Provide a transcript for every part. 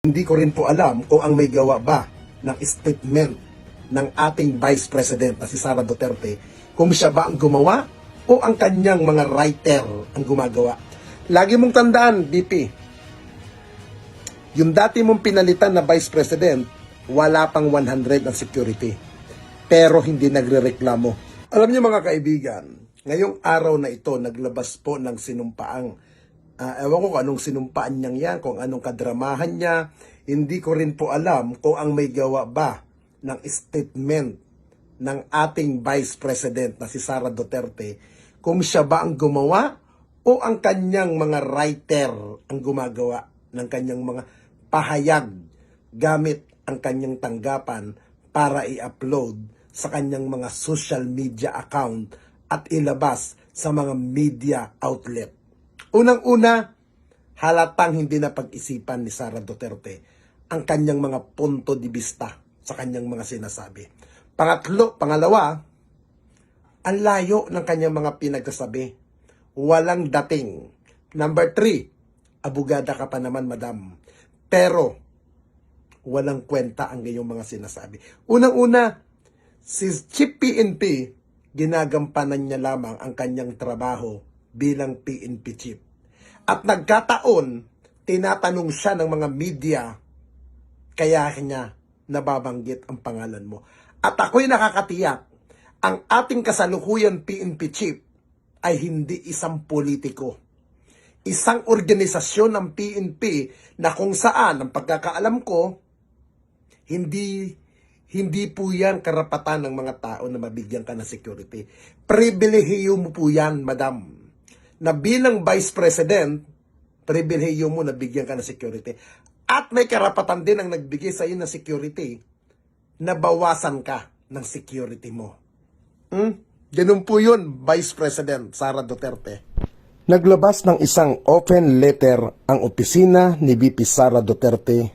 Hindi ko rin po alam kung ang may gawa ba ng statement ng ating Vice President na si Sara Duterte, kung siya ba ang gumawa o ang kanyang mga writer ang gumagawa. Lagi mong tandaan, BP, yung dati mong pinalitan na Vice President, wala pang 100 ang security. Pero hindi nagrereklamo. Alam niyo mga kaibigan, ngayong araw na ito, naglabas po ng sinumpaang ewan ko kung anong sinumpaan niyang yan, kung anong kadramahan niya. Hindi ko rin po alam kung ang may gawa ba ng statement ng ating Vice President na si Sara Duterte, kung siya ba ang gumawa o ang kanyang mga writer ang gumagawa ng kanyang mga pahayag gamit ang kanyang tanggapan para i-upload sa kanyang mga social media account at ilabas sa mga media outlet. Unang-una, halatang hindi na pag-isipan ni Sara Duterte ang kanyang mga punto de vista sa kanyang mga sinasabi. Pangalawa, ang layo ng kanyang mga pinagsasabi. Walang dating. Number 3, abogada ka pa naman, madam. Pero, walang kwenta ang iyong mga sinasabi. Unang-una, si Chief PNP, ginagampanan niya lamang ang kanyang trabaho bilang PNP chief. At nagkataon, tinatanong siya ng mga media, kaya niya nababanggit ang pangalan mo. At ako'y nakakatiyak, ang ating kasalukuyan PNP chief ay hindi isang politiko. Isang organisasyon ng PNP na kung saan, ang pagkakaalam ko, hindi po yan karapatan ng mga tao na mabigyan ka ng security. Pribilehiyo mo po yan, madam. Na bilang Vice President, pribilehiyo mo na bigyan ka ng security. At may karapatan din ang nagbigay sa iyo ng security na bawasan ka ng security mo. Ganun po yun, Vice President Sara Duterte. Naglabas ng isang open letter ang opisina ni VP Sara Duterte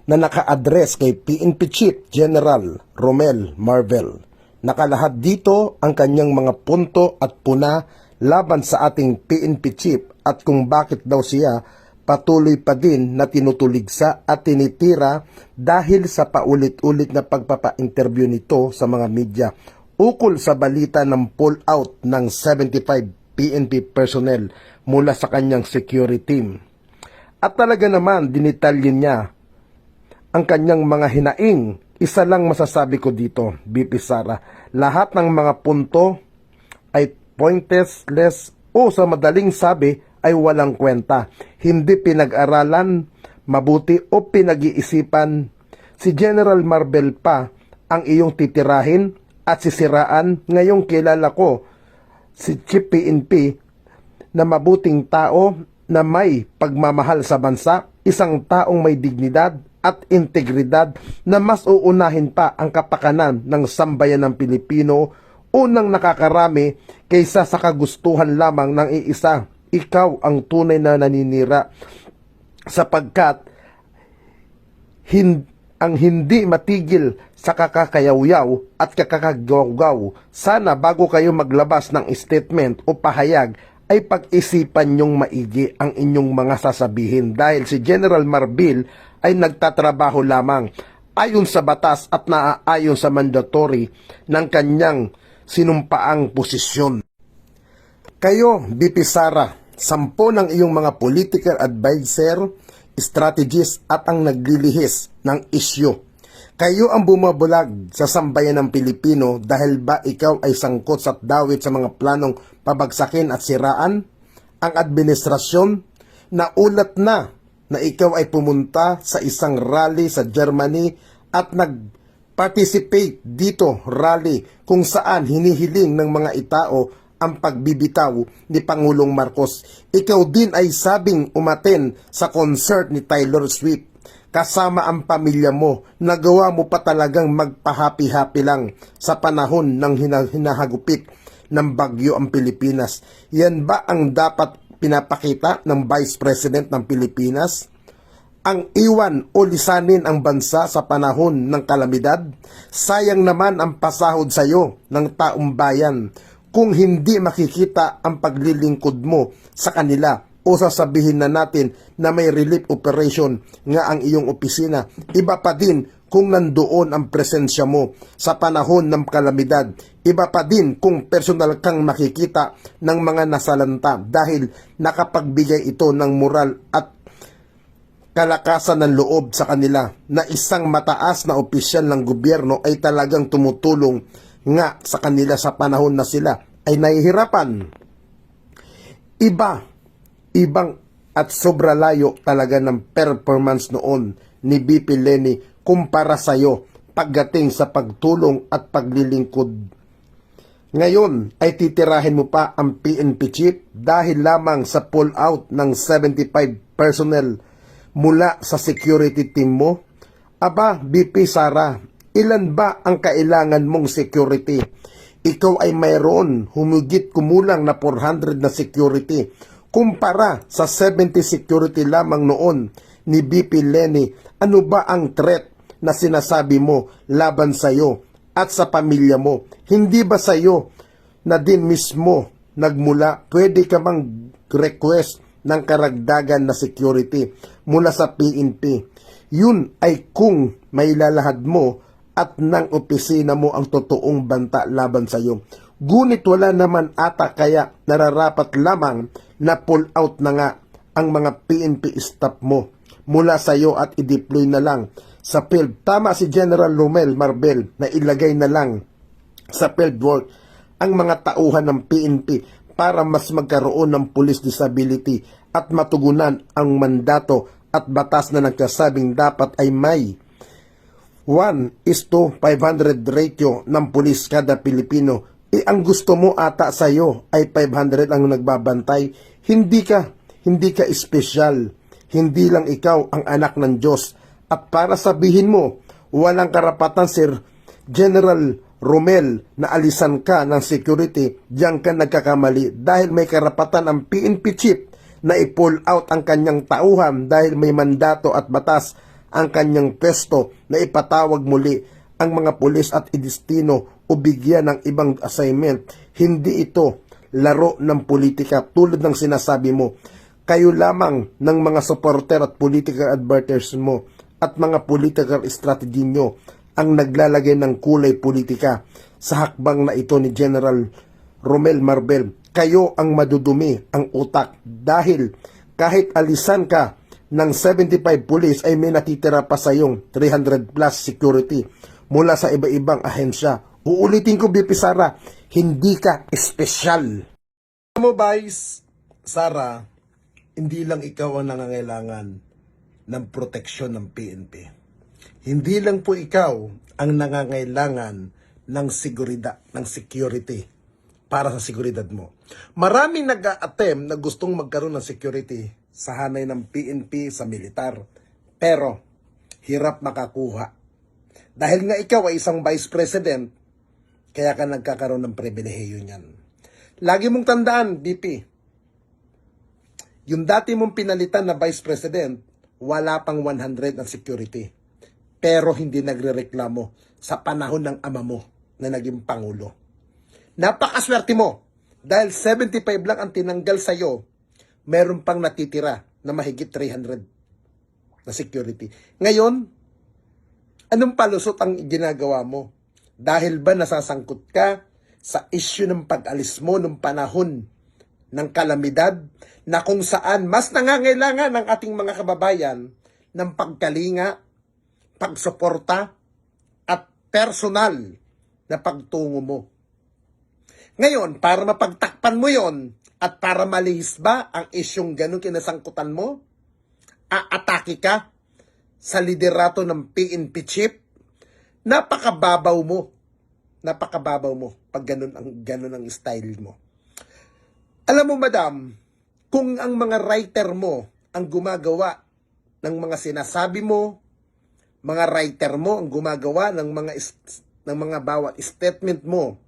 na naka-address kay PNP Chief General Romel Marvel. Nakalahad dito ang kanyang mga punto at puna laban sa ating PNP Chief at kung bakit daw siya patuloy pa din na tinutuligsa at tinitira dahil sa paulit-ulit na pagpapa-interview nito sa mga media ukol sa balita ng pull-out ng 75 PNP personnel mula sa kanyang security team. At talaga naman dinitalye niya ang kanyang mga hinaing. Isa lang masasabi ko dito, BP Sara, lahat ng mga punto ay pointless o sa madaling sabi ay walang kwenta. Hindi pinag-aralan mabuti o pinag-iisipan. Si General Marvel pa ang iyong titirahin at sisiraan. Ngayong kilala ko si Chief PNP na mabuting tao na may pagmamahal sa bansa, isang taong may dignidad at integridad na mas uunahin pa ang kapakanan ng sambayan ng Pilipino, unang nakakarami kaysa sa kagustuhan lamang ng iisa. Ikaw ang tunay na naninira sapagkat ang hindi matigil sa kakakayawyaw at kakakagaw-gaw. Sana bago kayo maglabas ng statement o pahayag ay pag-isipan nyong maigi ang inyong mga sasabihin dahil si General Marbil ay nagtatrabaho lamang ayon sa batas at naaayon sa mandatory ng kanyang sinumpaang posisyon. Kayo, BP Sara, 10 ng iyong mga political advisor, strategist at ang naglilihis ng isyu. Kayo ang bumabulag sa sambayan ng Pilipino dahil ba ikaw ay sangkot sa dawit sa mga planong pabagsakin at siraan? Ang administrasyon na ulat na ikaw ay pumunta sa isang rally sa Germany at nag-participate dito rally kung saan hinihiling ng mga itao ang pagbibitaw ni Pangulong Marcos. Ikaw din ay sabing umaten sa concert ni Taylor Swift kasama ang pamilya mo. Nagawa mo pa talagang magpahapi-hapi lang sa panahon ng hinahagupit ng bagyo ang Pilipinas. Yan ba ang dapat pinapakita ng Vice President ng Pilipinas? Ang iwan o lisanin ang bansa sa panahon ng kalamidad? Sayang naman ang pasahod sa iyo ng taong bayan kung hindi makikita ang paglilingkod mo sa kanila o sasabihin na natin na may relief operation nga ang iyong opisina. Iba pa din kung nandoon ang presensya mo sa panahon ng kalamidad. Iba pa din kung personal kang makikita ng mga nasalanta dahil nakapagbigay ito ng moral at kalakasan ng loob sa kanila na isang mataas na opisyal ng gobyerno ay talagang tumutulong nga sa kanila sa panahon na sila ay nahihirapan. Ibang at sobra layo talaga ng performance noon ni BP Leni kumpara sa'yo pagdating sa pagtulong at paglilingkod. Ngayon ay titirahin mo pa ang PNP chief dahil lamang sa pull-out ng 75 personnel mula sa security team mo? Aba, BP Sara, ilan ba ang kailangan mong security? Ikaw ay mayroon humigit kumulang na 400 na security kumpara sa 70 security lamang noon ni BP Leni. Ano ba ang threat na sinasabi mo laban sa iyo at sa pamilya mo? Hindi ba sa iyo na din mismo nagmula? Pwede ka bang request ng karagdagan na security mula sa PNP? Yun ay kung may lalahad mo at ng opisina mo ang totoong banta laban sa iyo. Ngunit wala naman ata kaya nararapat lamang na pull out na nga ang mga PNP staff mo mula sa iyo at i-deploy na lang sa field. Tama si General Romel Marbel na ilagay na lang sa field work ang mga tauhan ng PNP para mas magkaroon ng police disability at matugunan ang mandato at batas na nagsasabing dapat ay may 1:500 ratio ng pulis kada Pilipino. Ang gusto mo ata sa iyo ay 500 ang nagbabantay. Hindi ka espesyal. Hindi lang ikaw ang anak ng Diyos. At para sabihin mo, walang karapatan Sir General Romel na alisan ka ng security, diyan ka nagkakamali dahil may karapatan ang PNP chief na i-pull out ang kanyang tauhan dahil may mandato at batas ang kanyang pwesto na ipatawag muli ang mga pulis at idestino o bigyan ng ibang assignment. Hindi ito laro ng politika tulad ng sinasabi mo. Kayo lamang ng mga supporter at political advisors mo at mga political strategy nyo ang naglalagay ng kulay politika sa hakbang na ito ni General Romel Marbel. Kayo ang madudumi ang utak dahil kahit alisan ka ng 75 police ay may natitira pa sa yung 300 plus security mula sa iba-ibang ahensya. Uulitin ko, BP Sara, hindi ka espesyal. Alam mo, Vice Sara, hindi lang ikaw ang nangangailangan ng proteksyon ng PNP. Hindi lang po ikaw ang nangangailangan ng seguridad, ng security para sa seguridad mo. Maraming nag-a-attempt na gustong magkaroon ng security sa hanay ng PNP sa militar. Pero, hirap makakuha. Dahil nga ikaw ay isang vice president, kaya ka nagkakaroon ng pribilehiyo niyan. Lagi mong tandaan, BP, yung dati mong pinalitan na vice president, wala pang 100 ang security. Pero hindi nagrereklamo sa panahon ng ama mo na naging pangulo. Napakaswerte mo dahil 75 lang ang tinanggal sa'yo, meron pang natitira na mahigit 300 na security. Ngayon, anong palusot ang ginagawa mo? Dahil ba nasasangkot ka sa issue ng pag-alis mo nung panahon ng kalamidad na kung saan mas nangangailangan ng ating mga kababayan ng pagkalinga, pagsuporta at personal na pagtungo mo? Ngayon, para mapagtakpan mo yon at para malihis ba ang isyong ganun kinasangkutan mo, aatake ka sa liderato ng PNP chief? Napakababaw mo pag ganun ang style mo. Alam mo, madam, kung ang mga writer mo ang gumagawa ng mga sinasabi mo, mga writer mo ang gumagawa ng mga bawat statement mo,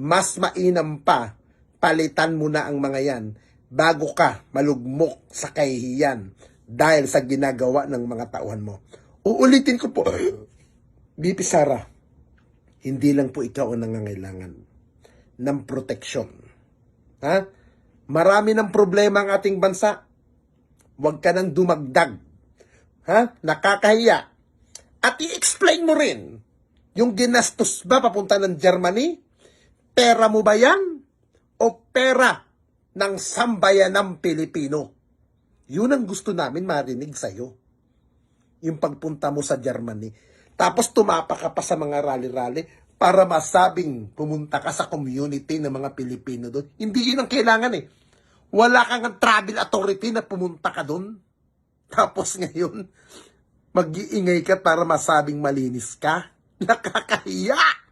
mas mainam pa palitan mo na ang mga yan bago ka malugmok sa kahihiyan dahil sa ginagawa ng mga tauhan mo. Uulitin ko po, BP Sara, hindi lang po ikaw ang nangangailangan ng proteksyon. Ha? Marami ng problema ang ating bansa. Huwag ka nang dumagdag. Ha? Nakakahiya. At i-explain mo rin, yung ginastos ba papunta ng Germany? Pera mo ba yan? O pera ng sambayan ng Pilipino? Yun ang gusto namin marinig sa'yo. Yung pagpunta mo sa Germany. Tapos tumapa ka pa sa mga rally-rally para masabing pumunta ka sa community ng mga Pilipino doon. Hindi yun ang kailangan eh. Wala kang travel authority na pumunta ka doon. Tapos ngayon, mag-iingay ka para masabing malinis ka. Nakakahiya!